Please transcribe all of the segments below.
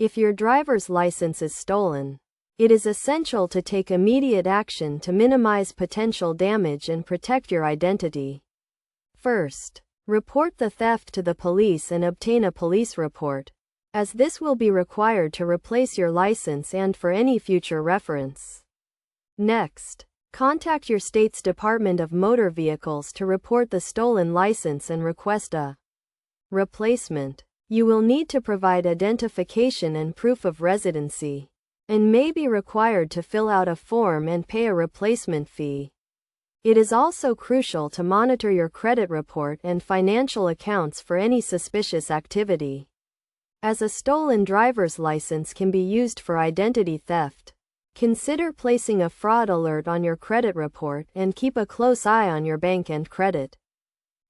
If your driver's license is stolen, it is essential to take immediate action to minimize potential damage and protect your identity. First, report the theft to the police and obtain a police report, as this will be required to replace your license and for any future reference. Next, contact your state's Department of Motor Vehicles to report the stolen license and request a replacement. You will need to provide identification and proof of residency, and may be required to fill out a form and pay a replacement fee. It is also crucial to monitor your credit report and financial accounts for any suspicious activity, as a stolen driver's license can be used for identity theft. Consider placing a fraud alert on your credit report and keep a close eye on your bank and credit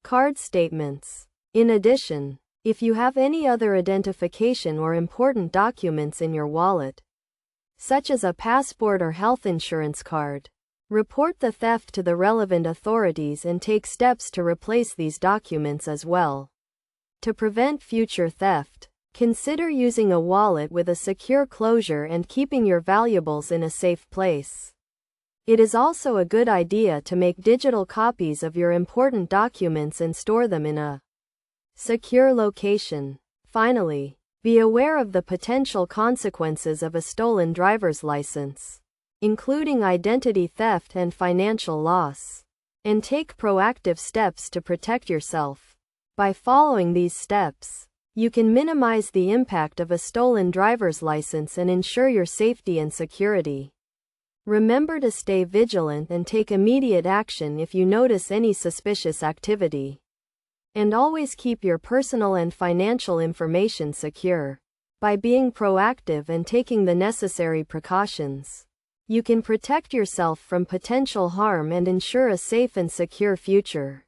card statements. In addition, if you have any other identification or important documents in your wallet, such as a passport or health insurance card, report the theft to the relevant authorities and take steps to replace these documents as well. To prevent future theft, consider using a wallet with a secure closure and keeping your valuables in a safe place. It is also a good idea to make digital copies of your important documents and store them in a secure location. Finally, be aware of the potential consequences of a stolen driver's license, including identity theft and financial loss, and take proactive steps to protect yourself. By following these steps, you can minimize the impact of a stolen driver's license and ensure your safety and security. Remember to stay vigilant and take immediate action if you notice any suspicious activity. And always keep your personal and financial information secure. By being proactive and taking the necessary precautions, you can protect yourself from potential harm and ensure a safe and secure future.